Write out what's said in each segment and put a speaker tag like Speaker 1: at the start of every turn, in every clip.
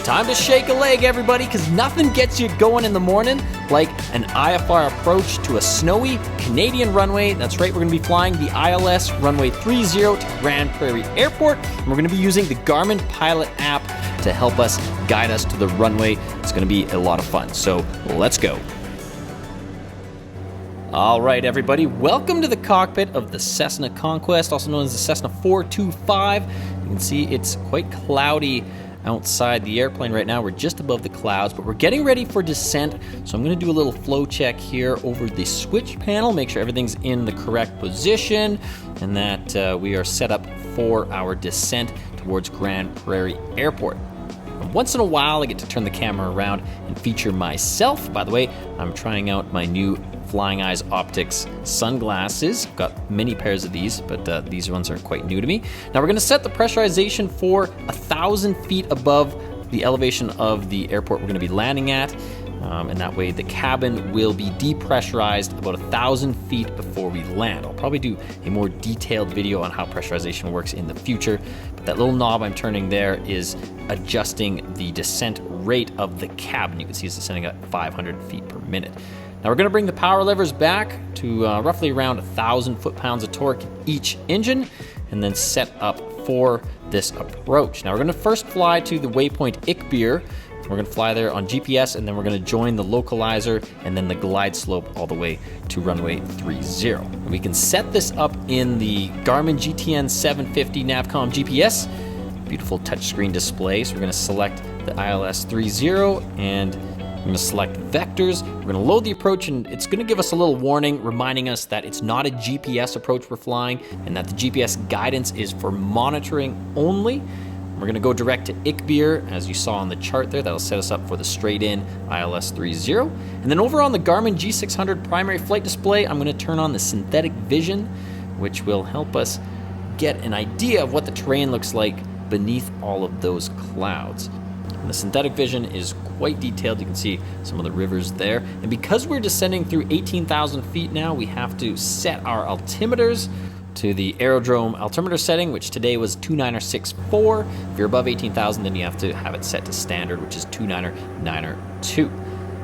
Speaker 1: Time to shake a leg, everybody, because nothing gets you going in the morning like an IFR approach to a snowy Canadian runway. That's right, we're going to be flying the ILS runway 30 to Grande Prairie Airport, and we're going to be using the Garmin Pilot app to help us guide us to the runway. It's going to be a lot of fun, so let's go. All right, everybody, welcome to the cockpit of the Cessna Conquest, also known as the Cessna 425. You can see it's quite cloudy outside the airplane right now. We're just above the clouds, but we're getting ready for descent. So I'm going to do a little flow check here over the switch panel, make sure everything's in the correct position, and that we are set up for our descent towards Grande Prairie Airport. And once in a while, I get to turn the camera around and feature myself. By the way, I'm trying out my new Flying Eyes Optics sunglasses. I've got many pairs of these, but these ones are quite new to me. Now we're going to set the pressurization for 1,000 feet above the elevation of the airport we're going to be landing at, and that way the cabin will be depressurized about 1,000 feet before we land. I'll probably do a more detailed video on how pressurization works in the future, but that little knob I'm turning there is adjusting the descent rate of the cabin. You can see it's descending at 500 feet per minute. Now we're going to bring the power levers back to roughly around 1,000 foot-pounds of torque each engine, and then set up for this approach. Now we're going to first fly to the waypoint IFR. We're going to fly there on GPS, and then we're going to join the localizer and then the glide slope all the way to runway 30. And we can set this up in the Garmin GTN 750 Navcom GPS. Beautiful touchscreen display. So we're going to select the ILS 30 and I'm going to select vectors. We're going to load the approach, and it's going to give us a little warning reminding us that it's not a GPS approach we're flying and that the GPS guidance is for monitoring only. We're going to go direct to IFR, as you saw on the chart there. That'll set us up for the straight-in ILS 30. And then over on the Garmin G600 primary flight display, I'm going to turn on the synthetic vision, which will help us get an idea of what the terrain looks like beneath all of those clouds. And the synthetic vision is quite detailed. You can see some of the rivers there. And because we're descending through 18,000 feet now, we have to set our altimeters to the aerodrome altimeter setting, which today was 29064. If you're above 18,000, then you have to have it set to standard, which is 29092.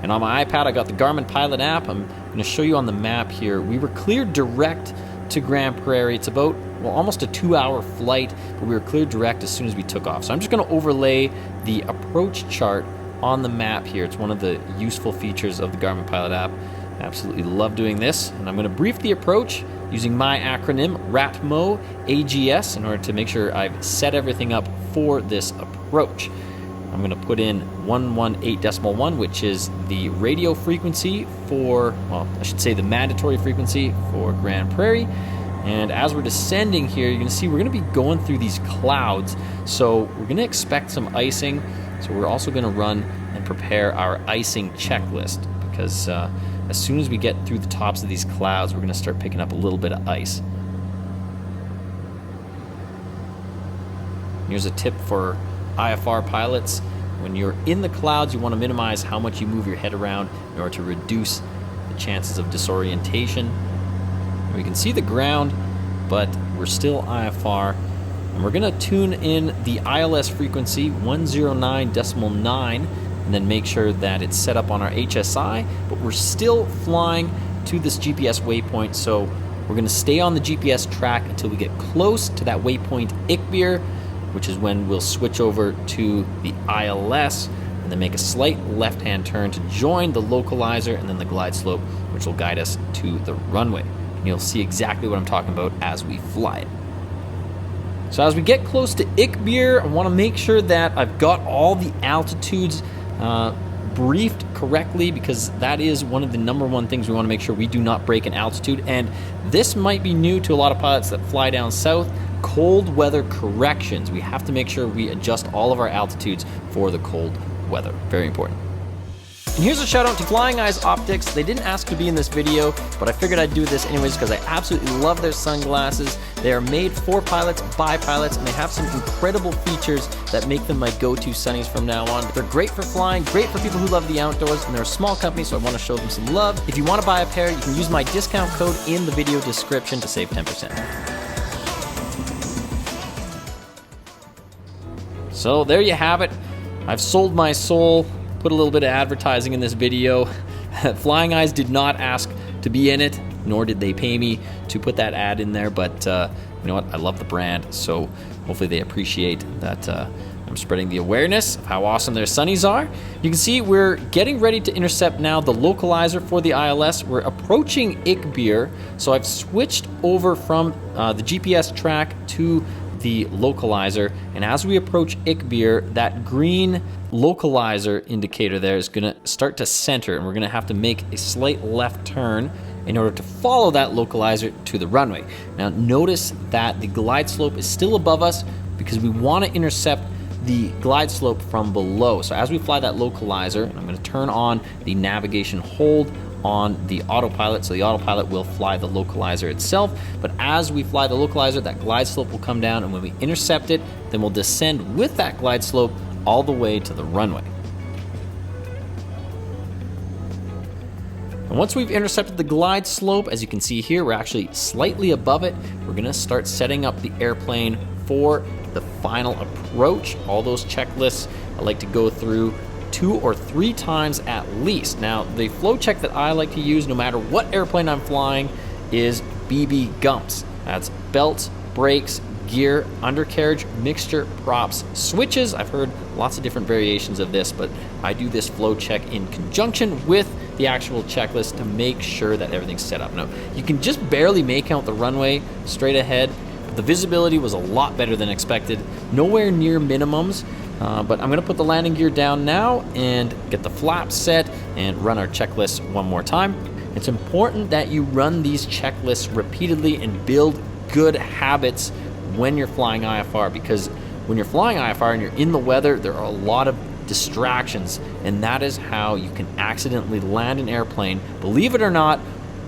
Speaker 1: And on my iPad, I got the Garmin Pilot app. I'm going to show you on the map here. We were cleared direct to Grande Prairie. It's about, well, almost a 2-hour flight, but we were cleared direct as soon as we took off. So I'm just going to overlay the approach chart on the map here. It's one of the useful features of the Garmin Pilot app. I absolutely love doing this. And I'm going to brief the approach using my acronym RATMO AGS in order to make sure I've set everything up for this approach. I'm going to put in 118.1, which is the radio frequency for, well, I should say the mandatory frequency for Grande Prairie. And as we're descending here, you're going to see we're going to be going through these clouds. So we're going to expect some icing. So we're also going to run and prepare our icing checklist, because as soon as we get through the tops of these clouds, we're going to start picking up a little bit of ice. Here's a tip for IFR pilots. When you're in the clouds, you want to minimize how much you move your head around in order to reduce the chances of disorientation. We can see the ground, but we're still IFR. And we're going to tune in the ILS frequency 109.9 and then make sure that it's set up on our HSI, but we're still flying to this GPS waypoint, so we're going to stay on the GPS track until we get close to that waypoint IFR, which is when we'll switch over to the ILS and then make a slight left-hand turn to join the localizer and then the glide slope, which will guide us to the runway. And you'll see exactly what I'm talking about as we fly it. So as we get close to IFR, I want to make sure that I've got all the altitudes briefed correctly, because that is one of the #1 things we want to make sure we do not break an altitude. And this might be new to a lot of pilots that fly down south. Cold weather corrections. We have to make sure we adjust all of our altitudes for the cold weather. Very important. And here's a shout out to Flying Eyes Optics. They didn't ask to be in this video, but I figured I'd do this anyways because I absolutely love their sunglasses. They are made for pilots, by pilots, and they have some incredible features that make them my go-to sunnies from now on. They're great for flying, great for people who love the outdoors, and they're a small company, so I want to show them some love. If you want to buy a pair, you can use my discount code in the video description to save 10%. So there you have it. I've sold my soul, put a little bit of advertising in this video. Flying Eyes did not ask to be in it, nor did they pay me to put that ad in there, but you know what, I love the brand, so hopefully they appreciate that I'm spreading the awareness of how awesome their sunnies are. You can see we're getting ready to intercept now the localizer for the ILS. We're approaching IFR, so I've switched over from the GPS track to the localizer, and as we approach IFR, that green localizer indicator there is going to start to center, and we're going to have to make a slight left turn in order to follow that localizer to the runway. Now notice that the glide slope is still above us because we want to intercept the glide slope from below. So as we fly that localizer, I'm going to turn on the navigation hold on the autopilot, so the autopilot will fly the localizer itself. But as we fly the localizer, that glide slope will come down, and when we intercept it, then we'll descend with that glide slope all the way to the runway. And once we've intercepted the glide slope, as you can see here, we're actually slightly above it. We're going to start setting up the airplane for the final approach. All those checklists I like to go through 2 or 3 times at least. Now, the flow check that I like to use no matter what airplane I'm flying is BB gumps. That's belts, brakes, gear, undercarriage, mixture, props, switches. I've heard lots of different variations of this, but I do this flow check in conjunction with the actual checklist to make sure that everything's set up. Now, you can just barely make out the runway straight ahead. The visibility was a lot better than expected, nowhere near minimums. But I'm going to put the landing gear down now and get the flaps set and run our checklist one more time. It's important that you run these checklists repeatedly and build good habits when you're flying IFR, because when you're flying IFR and you're in the weather, there are a lot of distractions, and that is how you can accidentally land an airplane, believe it or not,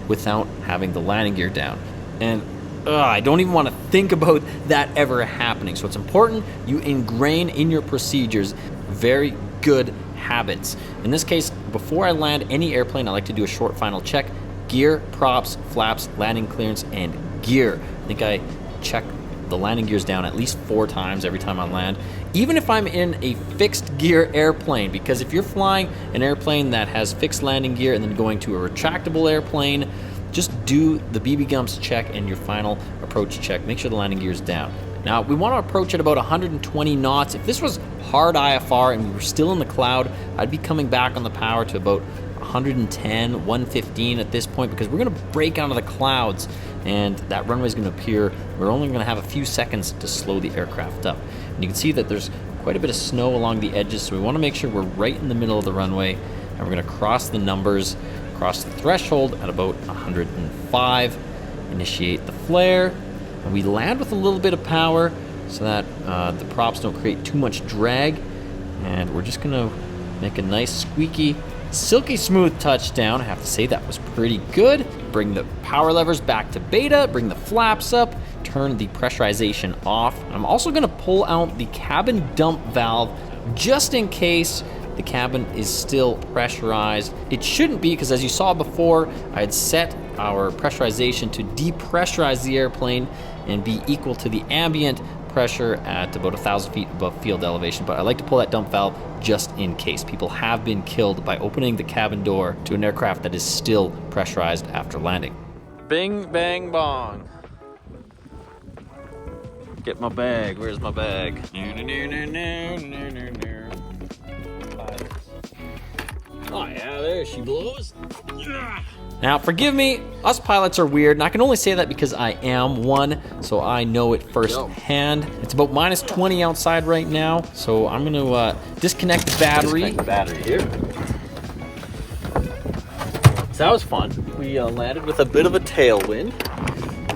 Speaker 1: without having the landing gear down. And I don't even want to think about that ever happening. So it's important you ingrain in your procedures very good habits. In this case, before I land any airplane, I like to do a short final check. Gear, props, flaps, landing clearance, and gear. I think I check the landing gears down at least 4 times every time I land, even if I'm in a fixed gear airplane, because if you're flying an airplane that has fixed landing gear and then going to a retractable airplane, just do the BB gumps check and your final approach check. Make sure the landing gear is down. Now, we want to approach at about 120 knots. If this was hard IFR and we were still in the cloud, I'd be coming back on the power to about 110, 115 at this point, because we're going to break out of the clouds and that runway is going to appear. We're only going to have a few seconds to slow the aircraft up. And you can see that there's quite a bit of snow along the edges, so we want to make sure we're right in the middle of the runway, and we're going to cross the numbers, cross the threshold at about 105, initiate the flare, and we land with a little bit of power so that the props don't create too much drag, and we're just going to make a nice squeaky, silky smooth touchdown. I have to say that was pretty good. Bring the power levers back to beta, bring the flaps up, turn the pressurization off. I'm also going to pull out the cabin dump valve just in case the cabin is still pressurized. It shouldn't be, because as you saw before, I had set our pressurization to depressurize the airplane and be equal to the ambient pressure at about 1,000 feet above field elevation. But I like to pull that dump valve just in case. People have been killed by opening the cabin door to an aircraft that is still pressurized after landing. Bing, bang, bong. Get my bag. Where's my bag? Oh yeah, there she blows. Yeah. Now, forgive me, us pilots are weird, and I can only say that because I am one, so I know it firsthand. It's about minus 20 outside right now, so I'm going to disconnect the battery. Disconnect the battery here. So that was fun. We landed with a bit of a tailwind,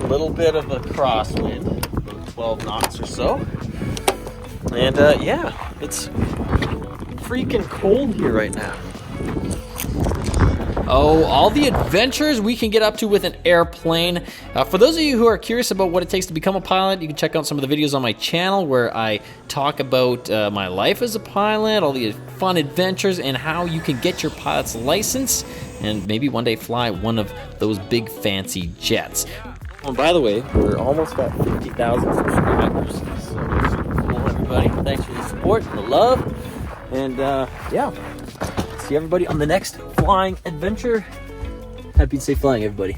Speaker 1: a little bit of a crosswind, about 12 knots or so. And yeah, it's freaking cold here right now. Oh, all the adventures we can get up to with an airplane. For those of you who are curious about what it takes to become a pilot, you can check out some of the videos on my channel where I talk about my life as a pilot, all the fun adventures, and how you can get your pilot's license and maybe one day fly one of those big fancy jets. Oh, by the way, we're almost at 50,000 subscribers. So super cool, everybody. Thanks for the support and the love. And yeah, see everybody on the next flying adventure. Happy and safe flying, everybody.